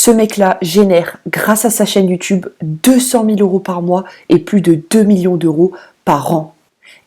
Ce mec-là génère, grâce à sa chaîne YouTube, 200 000 euros par mois et plus de 2 millions d'euros par an.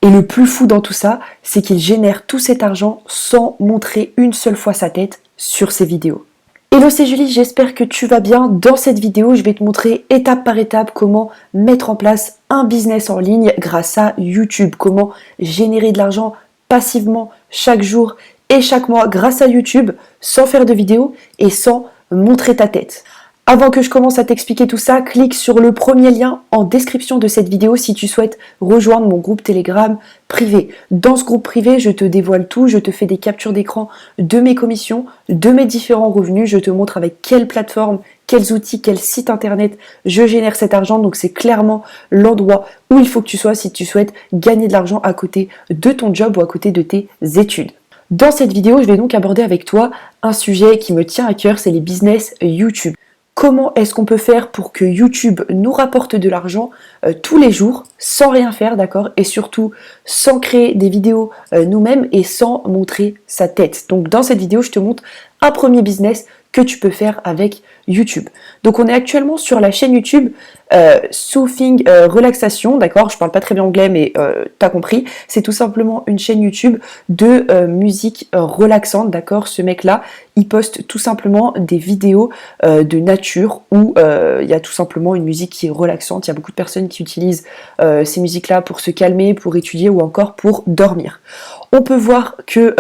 Et le plus fou dans tout ça, c'est qu'il génère tout cet argent sans montrer une seule fois sa tête sur ses vidéos. Hello, c'est Julie, j'espère que tu vas bien. Dans cette vidéo, je vais te montrer étape par étape comment mettre en place un business en ligne grâce à YouTube. Comment générer de l'argent passivement chaque jour et chaque mois grâce à YouTube sans faire de vidéo et sans montrer ta tête. Avant que je commence à t'expliquer tout ça, clique sur le premier lien en description de cette vidéo si tu souhaites rejoindre mon groupe Telegram privé. Dans ce groupe privé, je te dévoile tout, je te fais des captures d'écran de mes commissions, de mes différents revenus, je te montre avec quelle plateforme, quels outils, quel site internet je génère cet argent. Donc c'est clairement l'endroit où il faut que tu sois si tu souhaites gagner de l'argent à côté de ton job ou à côté de tes études. Dans cette vidéo, je vais donc aborder avec toi un sujet qui me tient à cœur, c'est les business YouTube. Comment est-ce qu'on peut faire pour que YouTube nous rapporte de l'argent tous les jours, sans rien faire, d'accord? Et surtout, sans créer des vidéos nous-mêmes et sans montrer sa tête. Donc dans cette vidéo, je te montre un premier business que tu peux faire avec YouTube. Donc on est actuellement sur la chaîne YouTube Soothing Relaxation, d'accord? Je parle pas très bien anglais, mais t'as compris. C'est tout simplement une chaîne YouTube de musique relaxante, d'accord? Ce mec-là, il poste tout simplement des vidéos de nature où il y a tout simplement une musique qui est relaxante. Il y a beaucoup de personnes qui utilisent ces musiques-là pour se calmer, pour étudier ou encore pour dormir. On peut voir que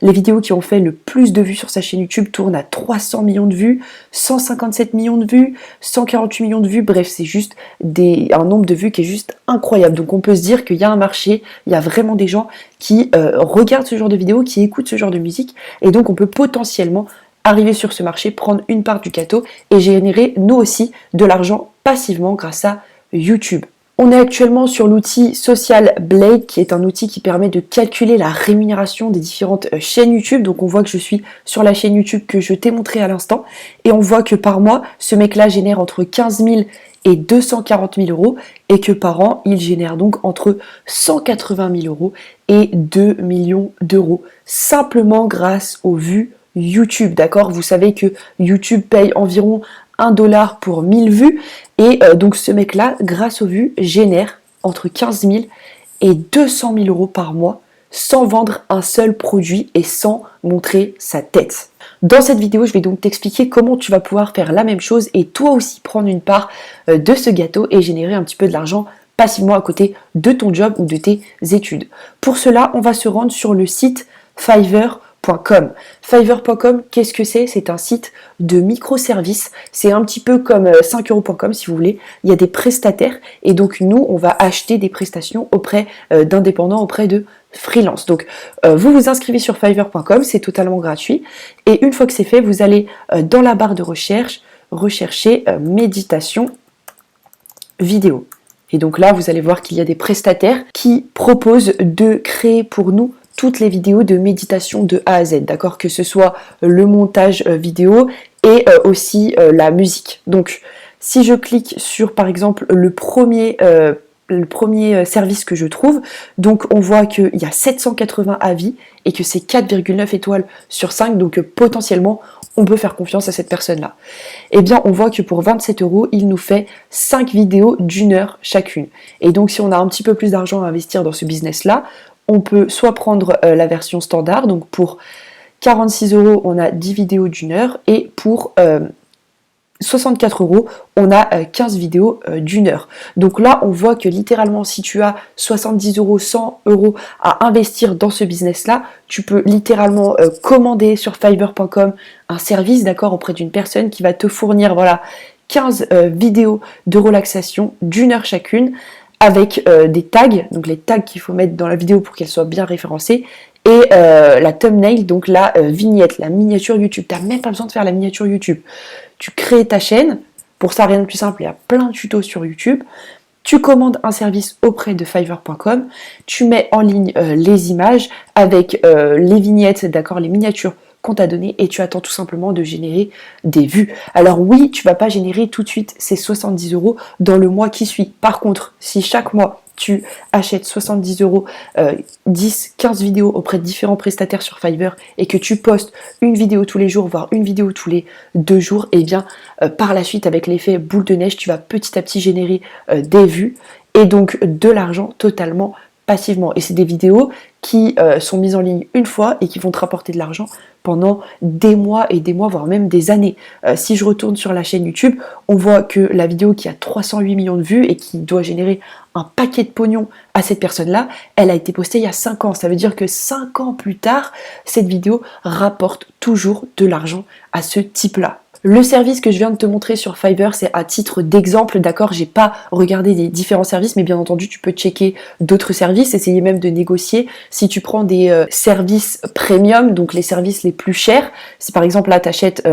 les vidéos qui ont fait le plus de vues sur sa chaîne YouTube tournent à 300 millions de vues, 157 millions de vues, 148 millions de vues, bref, c'est juste un nombre de vues qui est juste incroyable. Donc on peut se dire qu'il y a un marché, il y a vraiment des gens qui regardent ce genre de vidéos, qui écoutent ce genre de musique, et donc on peut potentiellement arriver sur ce marché, prendre une part du gâteau et générer nous aussi de l'argent passivement grâce à YouTube. On est actuellement sur l'outil Social Blade, qui est un outil qui permet de calculer la rémunération des différentes chaînes YouTube. Donc on voit que je suis sur la chaîne YouTube que je t'ai montré à l'instant. Et on voit que par mois, ce mec-là génère entre 15 000 et 240 000 euros. Et que par an, il génère donc entre 180 000 euros et 2 millions d'euros. Simplement grâce aux vues YouTube, d'accord? Vous savez que YouTube paye environ 1 dollar pour 1000 vues. Et donc ce mec-là, grâce aux vues, génère entre 15 000 et 200 000 euros par mois sans vendre un seul produit et sans montrer sa tête. Dans cette vidéo, je vais donc t'expliquer comment tu vas pouvoir faire la même chose et toi aussi prendre une part de ce gâteau et générer un petit peu de l'argent passivement à côté de ton job ou de tes études. Pour cela, on va se rendre sur le site Fiverr.com. Fiverr.com, qu'est-ce que c'est? C'est un site de microservices. C'est un petit peu comme 5euros.com si vous voulez. Il y a des prestataires et donc nous, on va acheter des prestations auprès d'indépendants, auprès de freelance. Donc vous vous inscrivez sur Fiverr.com, c'est totalement gratuit. Et une fois que c'est fait, vous allez dans la barre de recherche, rechercher méditation vidéo. Et donc là, vous allez voir qu'il y a des prestataires qui proposent de créer pour nous toutes les vidéos de méditation de A à Z, d'accord? Que ce soit le montage vidéo et aussi la musique. Donc, si je clique sur, par exemple, le premier service que je trouve, donc on voit qu'il y a 780 avis et que c'est 4,9 étoiles sur 5, donc potentiellement, on peut faire confiance à cette personne-là. Eh bien, on voit que pour 27 euros, il nous fait 5 vidéos d'1 heure chacune. Et donc, si on a un petit peu plus d'argent à investir dans ce business-là, on peut soit prendre la version standard, donc pour 46 euros, on a 10 vidéos d'1 heure, et pour 64 euros, on a 15 vidéos d'1 heure. Donc là, on voit que littéralement, si tu as 70 euros, 100 euros à investir dans ce business-là, tu peux littéralement commander sur Fiverr.com un service, d'accord, auprès d'une personne qui va te fournir, voilà, 15 vidéos de relaxation d'1 heure chacune, avec des tags, donc les tags qu'il faut mettre dans la vidéo pour qu'elle soit bien référencée, et la thumbnail, donc la vignette, la miniature YouTube. Tu n'as même pas besoin de faire la miniature YouTube. Tu crées ta chaîne, pour ça rien de plus simple, il y a plein de tutos sur YouTube. Tu commandes un service auprès de Fiverr.com, tu mets en ligne les images avec les vignettes, d'accord, les miniatures qu'on t'a donné et tu attends tout simplement de générer des vues. Alors oui, tu vas pas générer tout de suite ces 70 euros dans le mois qui suit. Par contre, si chaque mois tu achètes 70 euros, 10, 15 vidéos auprès de différents prestataires sur Fiverr et que tu postes une vidéo tous les jours, voire une vidéo tous les 2 jours, et bien par la suite avec l'effet boule de neige, tu vas petit à petit générer des vues et donc de l'argent totalement passivement. Et c'est des vidéos qui sont mises en ligne une fois et qui vont te rapporter de l'argent pendant des mois et des mois, voire même des années. Si je retourne sur la chaîne YouTube, on voit que la vidéo qui a 308 millions de vues et qui doit générer un paquet de pognon à cette personne-là, elle a été postée il y a 5 ans. Ça veut dire que 5 ans plus tard, cette vidéo rapporte toujours de l'argent à ce type-là. Le service que je viens de te montrer sur Fiverr, c'est à titre d'exemple, d'accord? J'ai pas regardé les différents services, mais bien entendu, tu peux checker d'autres services, essayer même de négocier. Si tu prends des services premium, donc les services les plus chers, si par exemple là, tu achètes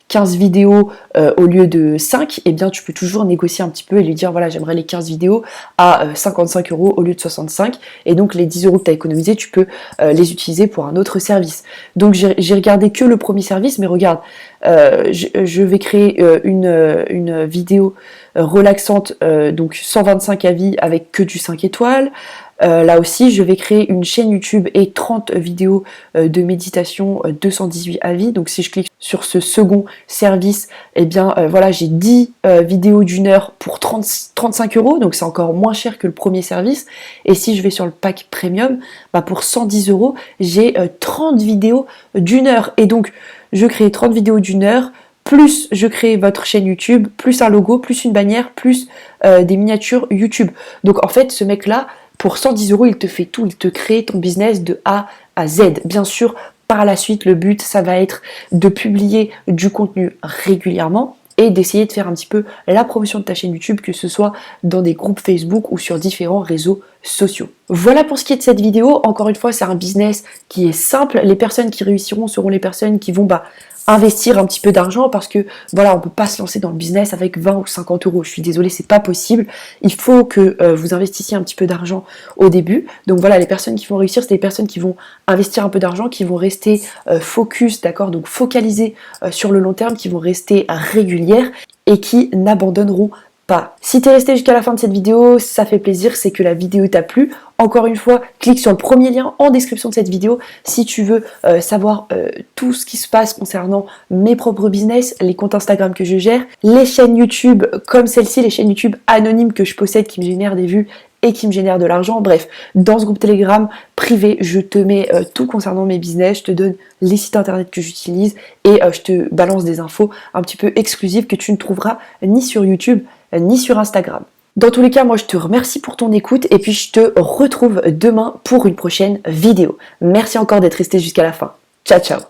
15 vidéos au lieu de 5, eh bien tu peux toujours négocier un petit peu et lui dire voilà, j'aimerais les 15 vidéos à 55 euros au lieu de 65, et donc les 10 euros que tu as économisés, tu peux les utiliser pour un autre service. Donc j'ai regardé que le premier service, mais regarde, je vais créer une vidéo relaxante, donc 125 avis avec que du 5 étoiles. Là aussi, je vais créer une chaîne YouTube et 30 vidéos de méditation, 218 avis. Donc si je clique sur ce second service, eh bien voilà, j'ai 10 vidéos d'une heure pour 35 euros. Donc c'est encore moins cher que le premier service. Et si je vais sur le pack premium, bah pour 110 euros, j'ai 30 vidéos d'une heure. Et donc, je crée 30 vidéos d'une heure, plus je crée votre chaîne YouTube, plus un logo, plus une bannière, plus des miniatures YouTube. Donc en fait, ce mec-là, pour 110 euros, il te fait tout, il te crée ton business de A à Z. Bien sûr, par la suite, le but, ça va être de publier du contenu régulièrement et d'essayer de faire un petit peu la promotion de ta chaîne YouTube, que ce soit dans des groupes Facebook ou sur différents réseaux sociaux. Voilà pour ce qui est de cette vidéo. Encore une fois, c'est un business qui est simple. Les personnes qui réussiront seront les personnes qui vont investir un petit peu d'argent, parce que voilà, on peut pas se lancer dans le business avec 20 ou 50 euros. Je suis désolée, c'est pas possible. Il faut que vous investissiez un petit peu d'argent au début. Donc voilà, les personnes qui vont réussir, c'est les personnes qui vont investir un peu d'argent, qui vont rester focus, d'accord, donc focalisées sur le long terme, qui vont rester régulières et qui n'abandonneront pas. Si tu es resté jusqu'à la fin de cette vidéo, ça fait plaisir, c'est que la vidéo t'a plu. Encore une fois, clique sur le premier lien en description de cette vidéo si tu veux savoir tout ce qui se passe concernant mes propres business, les comptes Instagram que je gère, les chaînes YouTube comme celle-ci, les chaînes YouTube anonymes que je possède qui me génèrent des vues et qui me génèrent de l'argent. Bref, dans ce groupe Telegram privé, je te mets tout concernant mes business, je te donne les sites internet que j'utilise et je te balance des infos un petit peu exclusives que tu ne trouveras ni sur YouTube ni sur Instagram. Dans tous les cas, moi je te remercie pour ton écoute et puis je te retrouve demain pour une prochaine vidéo. Merci encore d'être resté jusqu'à la fin. Ciao ciao.